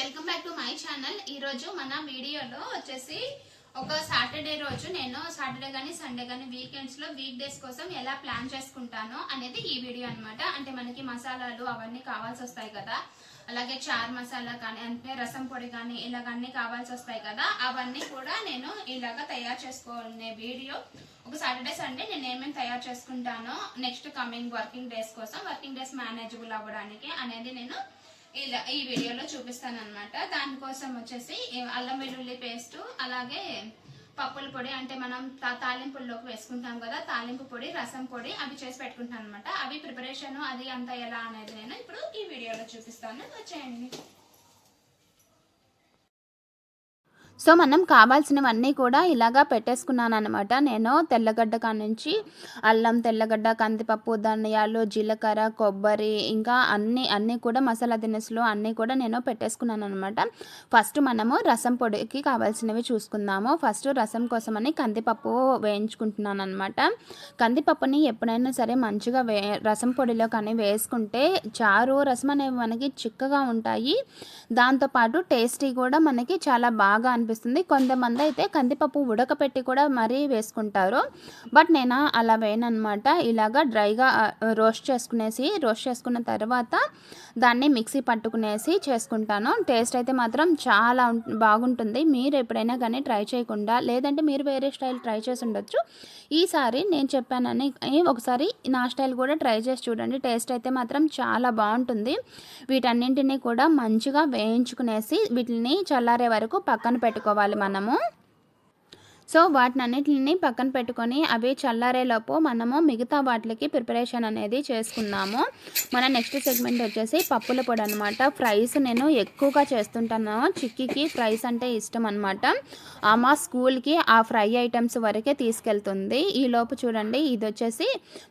Welcome back to my channel. ఈరోజు మన వీడియోలో వచ్చేసి ఒక సాటర్డే రోజు నేను సాటర్డే కానీ సండే కానీ వీకెండ్స్లో వీక్ డేస్ కోసం ఎలా ప్లాన్ చేసుకుంటాను అనేది ఈ వీడియో అనమాట. అంటే మనకి మసాలాలు అవన్నీ కావాల్సి వస్తాయి కదా, అలాగే చార్ మసాలా కానీ అంటే రసం పొడి కానీ ఇలాగన్నీ కావాల్సి వస్తాయి కదా, అవన్నీ కూడా నేను ఇలాగ తయారు చేసుకునే వీడియో. ఒక సాటర్డే సండే నేను ఏమేమి తయారు చేసుకుంటానో నెక్స్ట్ కమింగ్ వర్కింగ్ డేస్ కోసం, వర్కింగ్ డేస్ మేనేజబుల్ అవ్వడానికి అనేది నేను ఇలా ఈ వీడియోలో చూపిస్తాను అనమాట. దానికోసం వచ్చేసి అల్లం వెల్లుల్లి పేస్ట్, అలాగే పప్పుల పొడి అంటే మనం తాలింపుల్లోకి వేసుకుంటాం కదా, తాలింపు పొడి, రసం పొడి అవి చేసి పెట్టుకుంటాను అనమాట. అవి ప్రిపరేషన్ అది అంతా ఎలా అనేది నేను ఇప్పుడు ఈ వీడియోలో చూపిస్తాను, వచ్చేయండి. సో మనం కావాల్సినవన్నీ కూడా ఇలాగా పెట్టేసుకున్నాను అనమాట. నేను తెల్లగడ్డ కానుంచి అల్లం, తెల్లగడ్డ, కందిపప్పు, ధనియాలు, జీలకర్ర, కొబ్బరి ఇంకా అన్నీ కూడా మసాలా దినుసులు అన్నీ కూడా నేను పెట్టేసుకున్నాను అనమాట. ఫస్ట్ మనము రసం పొడికి కావాల్సినవి చూసుకుందాము. ఫస్ట్ రసం కోసమని కందిపప్పు వేయించుకుంటున్నాను అనమాట. కందిపప్పుని ఎప్పుడైనా సరే మంచిగా రసం పొడిలో కానీ వేసుకుంటే చారు రసం అనేవి మనకి చిక్కగా ఉంటాయి, దాంతోపాటు టేస్టీ కూడా మనకి చాలా బాగా అనిపిస్తుంది. కొంతమంది అయితే కందిపప్పు ఉడకపెట్టి కూడా మరీ వేసుకుంటారు, బట్ నేను అలా వేయనమాట. ఇలాగా డ్రైగా రోస్ట్ చేసుకున్న తర్వాత దాన్ని మిక్సీ పట్టుకునేసి చేసుకుంటాను. టేస్ట్ అయితే మాత్రం చాలా బాగుంటుంది. మీరు ఎప్పుడైనా కానీ ట్రై చేయకుండా, లేదంటే మీరు వేరే స్టైల్ ట్రై చేసి ఉండొచ్చు. ఈసారి నేను చెప్పానని ఒకసారి నా స్టైల్ కూడా ట్రై చేసి చూడండి. టేస్ట్ అయితే మాత్రం చాలా బాగుంటుంది. వీటన్నింటినీ కూడా మంచిగా వేయించుకునేసి వీటిని చల్లారే వరకు పక్కన పెట్టుకోవాలి మనము. సో వాటినన్నిటిని పక్కన పెట్టుకొని అవి చల్లారేలోపు మనము మిగతా వాటికి ప్రిపరేషన్ అనేది చేసుకుందాము. మన నెక్స్ట్ సెగ్మెంట్ వచ్చేసి పప్పుల పొడి అనమాట. ఫ్రైస్ నేను ఎక్కువగా చేస్తుంటాను. చిక్కికి ఫ్రైస్ అంటే ఇష్టం అనమాట. మా స్కూల్కి ఆ ఫ్రై ఐటమ్స్ వరకే తీసుకెళ్తుంది. ఈలోపు చూడండి, ఇది వచ్చేసి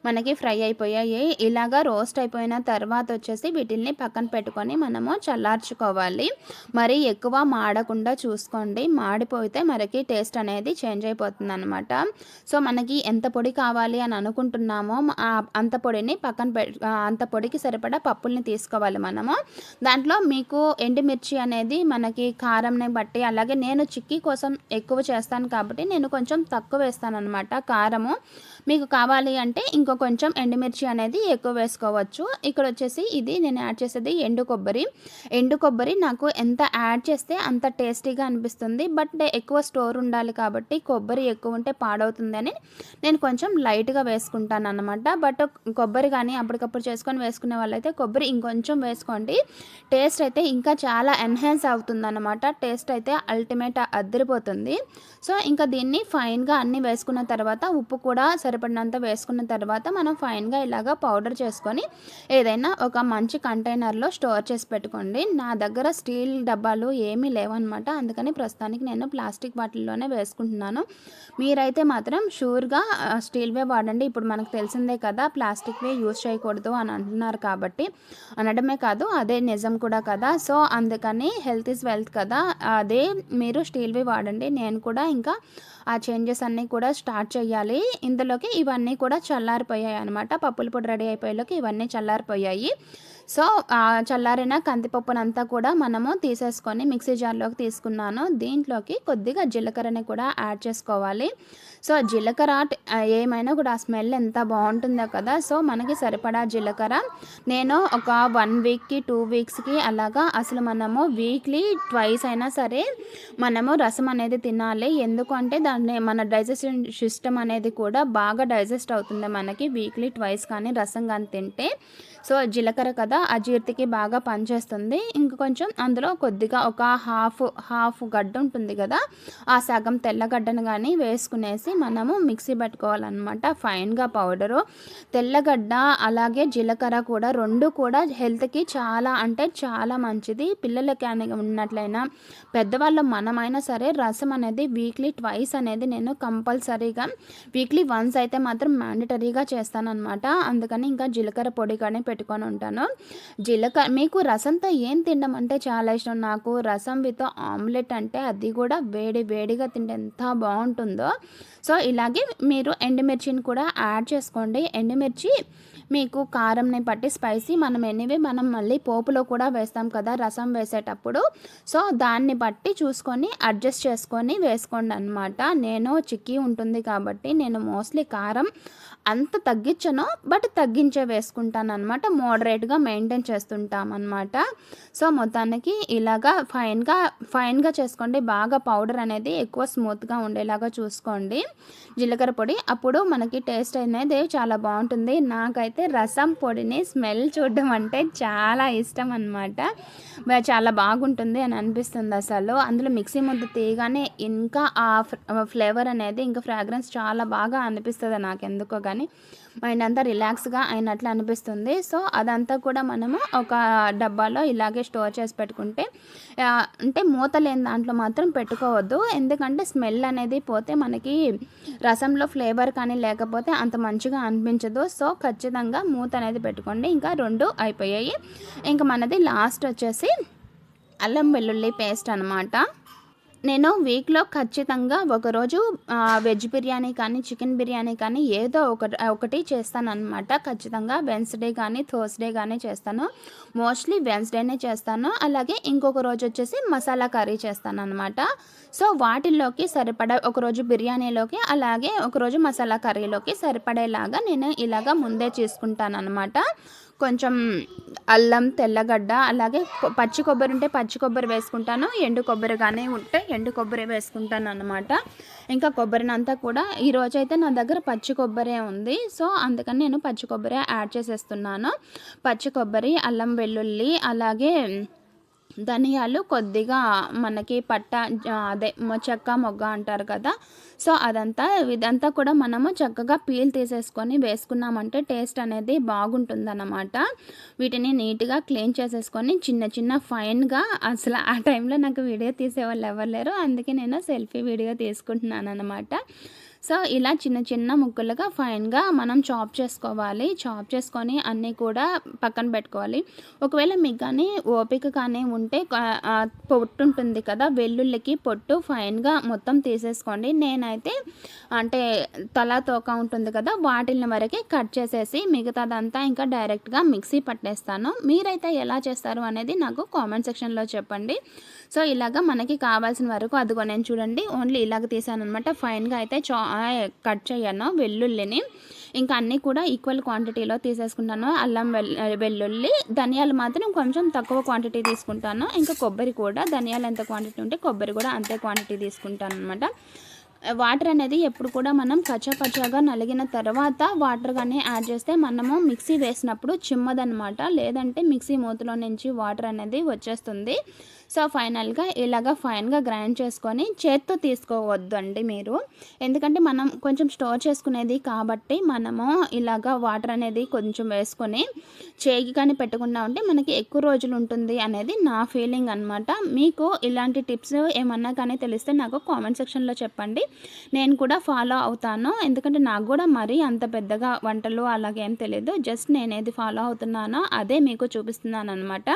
మనకి ఫ్రై అయిపోయాయి. ఇలాగా రోస్ట్ అయిపోయిన తర్వాత వచ్చేసి వీటిల్ని పక్కన పెట్టుకొని మనము చల్లార్చుకోవాలి. మరి ఎక్కువ మాడకుండా చూసుకోండి, మాడిపోతే మనకి టేస్ట్ అనేది చేంజ్ అయిపోతుంది అనమాట. సో మనకి ఎంత పొడి కావాలి అని అనుకుంటున్నామో అంత పొడిని అంత పొడికి సరిపడా పప్పుల్ని తీసుకోవాలి మనము. దాంట్లో మీకు ఎండుమిర్చి అనేది మనకి కారంని బట్టి, అలాగే నేను చిక్కీ కోసం ఎక్కువ చేస్తాను కాబట్టి నేను కొంచెం తక్కువ వేస్తాను అనమాట కారము. మీకు కావాలి అంటే ఇంకో కొంచెం ఎండుమిర్చి అనేది ఎక్కువ వేసుకోవచ్చు. ఇక్కడ వచ్చేసి ఇది నేను యాడ్ చేసేది ఎండు కొబ్బరి నాకు ఎంత యాడ్ చేస్తే అంత టేస్టీగా అనిపిస్తుంది, బట్ ఎక్కువ స్టోర్ ఉండాలి కాబట్టి కొబ్బరి ఎక్కువ ఉంటే పాడవుతుందని నేను కొంచెం లైట్గా వేసుకుంటాను అనమాట. బట్ కొబ్బరి కానీ అప్పటికప్పుడు చేసుకొని వేసుకునే వాళ్ళైతే కొబ్బరి ఇంకొంచెం వేసుకోండి. టేస్ట్ అయితే ఇంకా చాలా ఎన్హాన్స్ అవుతుంది అనమాట. టేస్ట్ అయితే అల్టిమేట్ అదిరిపోతుంది. సో ఇంకా దీన్ని ఫైన్గా అన్నీ వేసుకున్న తర్వాత ఉప్పు కూడా సరిపడినంత వేసుకున్న తర్వాత మనం ఫైన్గా ఇలాగా పౌడర్ చేసుకొని ఏదైనా ఒక మంచి కంటైనర్లో స్టోర్ చేసి పెట్టుకోండి. నా దగ్గర స్టీల్ డబ్బాలు ఏమీ లేవన్నమాట, అందుకని ప్రస్తుతానికి నేను ప్లాస్టిక్ బాటిల్లోనే వేసుకుంటున్నాను. మీరైతే మాత్రం షూర్గా స్టీల్వే వాడండి. ఇప్పుడు మనకు తెలిసిందే కదా, ప్లాస్టిక్వే యూజ్ చేయకూడదు అని అంటున్నారు కాబట్టి, అనడమే కాదు అదే నిజం కూడా కదా. సో అందుకని హెల్త్ ఈజ్ వెల్త్ కదా, అదే మీరు స్టీల్వే వాడండి. నేను కూడా ఇంకా ఆ చేంజెస్ అన్నీ కూడా స్టార్ట్ చేయాలి. ఇందులోకి ఇవన్నీ కూడా చల్లారిపోయాయి అనమాట. పప్పుల పొడి రెడీ అయిపోయేలోకి ఇవన్నీ చల్లారిపోయాయి. సో చల్లారిన కందిపప్పునంతా కూడా మనము తీసేసుకొని మిక్సీ జార్లోకి తీసుకున్నాను. దీంట్లోకి కొద్దిగా జీలకర్రని కూడా యాడ్ చేసుకోవాలి. సో జీలకర్ర ఏమైనా కూడా ఆ స్మెల్ ఎంత బాగుంటుందో కదా. సో మనకి సరిపడా జీలకర్ర నేను ఒక 1 వీక్కి 2 వీక్స్కి అలాగా, అసలు మనము వీక్లీ ట్వైస్ అయినా సరే మనము రసం అనేది తినాలి. ఎందుకంటే దాన్ని మన డైజెషన్ సిస్టమ్ అనేది కూడా బాగా డైజెస్ట్ అవుతుంది మనకి వీక్లీ ట్వైస్ కానీ రసం కానీ తింటే. సో జీలకర్ర కదా అజీర్తికి బాగా పనిచేస్తుంది. ఇంక కొంచెం అందులో కొద్దిగా ఒక హాఫ్ గడ్డ ఉంటుంది కదా, ఆ సగం తెల్లగడ్డను కానీ వేసుకునేసి మనము మిక్సీ పెట్టుకోవాలన్నమాట ఫైన్గా పౌడరు. తెల్లగడ్డ అలాగే జీలకర్ర కూడా రెండు కూడా హెల్త్కి చాలా అంటే చాలా మంచిది. పిల్లలకి ఉన్నట్లయినా పెద్దవాళ్ళు మనమైనా సరే రసం అనేది వీక్లీ ట్వైస్ అనేది నేను కంపల్సరీగా, వీక్లీ వన్స్ అయితే మాత్రం మ్యాండటరీగా చేస్తానన్నమాట. అందుకని ఇంకా జీలకర్ర పొడి కానీ పెట్టుకొని ఉంటాను. మీకు రసంతో ఏం తినడం అంటే చాలా ఇష్టం. నాకు రసం విత్ ఆమ్లెట్ అంటే అది కూడా వేడిగా తింటే ఎంత బాగుంటుందో. సో ఇలాగే మీరు ఎండుమిర్చిని కూడా యాడ్ చేసుకోండి. ఎండుమిర్చి మీకు కారంని బట్టి స్పైసీ మనం మళ్ళీ పోపులో కూడా వేస్తాం కదా రసం వేసేటప్పుడు. సో దాన్ని బట్టి చూసుకొని అడ్జస్ట్ చేసుకొని వేసుకోండి అనమాట. నేను చిక్కీ ఉంటుంది కాబట్టి నేను మోస్ట్లీ కారం అంత తగ్గించను, బట్ తగ్గించే వేసుకుంటాను అనమాట. మోడరేట్గా మెయింటైన్ చేస్తుంటాం అనమాట. సో మొత్తానికి ఇలాగా ఫైన్గా చేసుకోండి. బాగా పౌడర్ అనేది ఎక్కువ స్మూత్గా ఉండేలాగా చూసుకోండి జీలకర్ర పొడి. అప్పుడు మనకి టేస్ట్ అనేది చాలా బాగుంటుంది. నాకైతే రసం పొడిని స్మెల్ చూడడం అంటే చాలా ఇష్టం అనమాట. చాలా బాగుంటుంది అని అనిపిస్తుంది అసలు. అందులో మిక్సీ ముద్ద తీయగానే ఇంకా ఆ ఫ్లేవర్ అనేది ఇంకా ఫ్రాగ్రెన్స్ చాలా బాగా అనిపిస్తుంది నాకు ఎందుకో కానీ. మైండ్ అంతా రిలాక్స్గా అయినట్లు అనిపిస్తుంది. సో అదంతా కూడా మనము ఒక డబ్బాలో ఇలాగే స్టోర్ చేసి పెట్టుకుంటే, అంటే మూత లేని దాంట్లో మాత్రం పెట్టుకోవద్దు. ఎందుకంటే స్మెల్ అనేది పోతే మనకి రసంలో ఫ్లేవర్ కానీ లేకపోతే అంత మంచిగా అనిపించదు. సో ఖచ్చితంగా మూత అనేది పెట్టుకోండి. ఇంకా 2 అయిపోయాయి. ఇంకా మనది లాస్ట్ వచ్చేసి అల్లం వెల్లుల్లి పేస్ట్ అనమాట. నేను వీక్లో ఖచ్చితంగా ఒకరోజు వెజ్ బిర్యానీ కానీ చికెన్ బిర్యానీ కానీ ఏదో ఒకటి చేస్తానన్నమాట. ఖచ్చితంగా వెన్స్డే కానీ థర్స్డే కానీ చేస్తాను. మోస్ట్లీ వెన్స్డేనే చేస్తాను. అలాగే ఇంకొక రోజు వచ్చేసి మసాలా కర్రీ చేస్తాను అనమాట. సో వాటిల్లోకి సరిపడా ఒకరోజు బిర్యానీలోకి అలాగే ఒకరోజు మసాలా కర్రీలోకి సరిపడేలాగా నేను ఇలాగ ముందే చేసుకుంటాను అనమాట. కొంచెం అల్లం, తెల్లగడ్డ, అలాగే పచ్చి కొబ్బరి ఉంటే పచ్చి కొబ్బరి వేసుకుంటాను. ఎండు కొబ్బరి కానీ ఉంటే ఎండు కొబ్బరి వేసుకుంటాను అనమాట. ఇంకా కొబ్బరినంతా కూడా ఈరోజు అయితే నా దగ్గర పచ్చి కొబ్బరే ఉంది. సో అందుకని నేను పచ్చి కొబ్బరి యాడ్ చేసేస్తున్నాను. పచ్చి కొబ్బరి, అల్లం వెల్లుల్లి, అలాగే ధనియాలు కొద్దిగా మనకి అదే చెక్క మొగ్గ అంటారు కదా. సో ఇదంతా కూడా మనము చక్కగా పీల్ తీసేసుకొని వేసుకున్నామంటే టేస్ట్ అనేది బాగుంటుందన్నమాట. వీటిని నీట్గా క్లీన్ చేసేసుకొని చిన్న ఫైన్గా, అసలు ఆ టైంలో నాకు వీడియో తీసేవాళ్ళు ఎవరు లేరు, అందుకే నేను సెల్ఫీ వీడియో తీసుకుంటున్నాను అనమాట. సో ఇలా చిన్న ముక్కలుగా ఫైన్గా మనం చాప్ చేసుకోవాలి. చాప్ చేసుకొని అన్నీ కూడా పక్కన పెట్టుకోవాలి. ఒకవేళ మీకు కానీ ఓపిక కానీ ఉంటే పొట్టు ఉంటుంది కదా, వెల్లుల్లికి పొట్టు ఫైన్గా మొత్తం తీసేసుకోండి. నేనైతే అంటే తల తోక ఉంటుంది కదా, వాటిని వరకే కట్ చేసేసి మిగతాదంతా ఇంకా డైరెక్ట్గా మిక్సీ పట్టేస్తాను. మీరైతే ఎలా చేస్తారు అనేది నాకు కామెంట్ సెక్షన్లో చెప్పండి. సో ఇలాగ మనకి కావాల్సిన వరకు అదిగో నేను చూడండి ఓన్లీ ఇలాగ తీసాను అనమాట. ఫైన్గా అయితే కట్ చేయను వెల్లుల్లిని. ఇంకా అన్నీ కూడా ఈక్వల్ క్వాంటిటీలో తీసేసుకుంటాను. అల్లం వెల్లుల్లి, ధనియాలు మాత్రం కొంచెం తక్కువ క్వాంటిటీ తీసుకుంటాను. ఇంకా కొబ్బరి కూడా ధనియాలు ఎంత క్వాంటిటీ ఉంటే కొబ్బరి కూడా అంతే క్వాంటిటీ తీసుకుంటాను అనమాట. వాటర్ అనేది ఎప్పుడు కూడా మనం పచ్చగా నలిగిన తర్వాత వాటర్ కానీ యాడ్ చేస్తే మనము మిక్సీ వేసినప్పుడు చిమ్మదనమాట. లేదంటే మిక్సీ మూతలో నుంచి వాటర్ అనేది వచ్చేస్తుంది. సో ఫైనల్గా ఇలాగ ఫైన్గా గ్రైండ్ చేసుకొని చేత్తో తీసుకోవద్దు అండి మీరు. ఎందుకంటే మనం కొంచెం స్టోర్ చేసుకునేది కాబట్టి మనము ఇలాగ వాటర్ అనేది కొంచెం వేసుకొని చేయి కానీ పెట్టుకున్నా ఉంటే మనకి ఎక్కువ రోజులు ఉంటుంది అనేది నా ఫీలింగ్ అనమాట. మీకు ఇలాంటి టిప్స్ ఏమన్నా కానీ తెలిస్తే నాకు కామెంట్ సెక్షన్లో చెప్పండి. నేను కూడా ఫాలో అవుతాను. ఎందుకంటే నాకు కూడా మరీ అంత పెద్దగా వంటలు అలాగేం తెలియదు. జస్ట్ నేను ఏది ఫాలో అవుతున్నానో అదే మీకు చూపిస్తున్నాను అనమాట.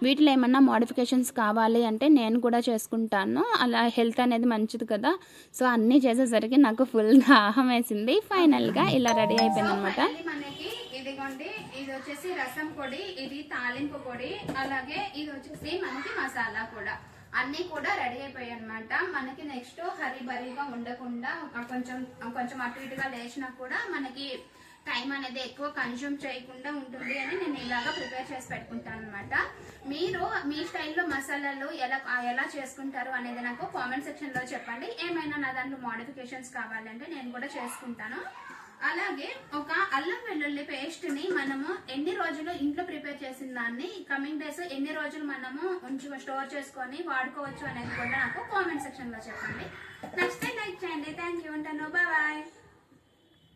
వీటిలో ఏమన్నా మోడిఫికేషన్స్ కావాలి అంటే నేను కూడా చేసుకుంటాను. అలా హెల్త్ అనేది మంచిది కదా. సో అన్నీ చేసేసరికి నాకు ఫుల్ దాహం వేసింది. ఫైనల్గా ఇలా రెడీ అయిపోయింది అనమాట. మనకి ఇదిగోండి, ఇది వచ్చేసి రసం పొడి, ఇది తాలింపు పొడి, అలాగే ఇది వచ్చేసి మనకి మసాలా కూడా అన్నీ కూడా రెడీ అయిపోయాయి అనమాట. మనకి నెక్స్ట్ హరిబరిగా ఉండకుండా కొంచెం అటు ఇటుగా లేచినా కూడా మనకి టైం అనేది ఎక్కువ కన్జ్యూమ్ చేయకుండా ఉంటుంది అని నేను ఇలాగా ప్రిపేర్ చేసి పెట్టుకుంటాను అనమాట. మీరు మీ స్టైల్లో మసాలాలు ఎలా చేసుకుంటారు అనేది నాకు కామెంట్ సెక్షన్లో చెప్పండి. ఏమైనా నా దాంట్లో మోడిఫికేషన్స్ కావాలంటే నేను కూడా చేసుకుంటాను. అలాగే ఒక అల్లం వెల్లుల్లి పేస్ట్ ని మనము ఎన్ని రోజులు ఇంట్లో ప్రిపేర్ చేసిన దాన్ని కమింగ్ డేస్ ఎన్ని రోజులు మనము స్టోర్ చేసుకొని వాడుకోవచ్చు అనేది కూడా నాకు కామెంట్ సెక్షన్ లో చెప్పండి. నచ్చితే లైక్ చేయండి. Thank you. ఉంటాను. బాయ్.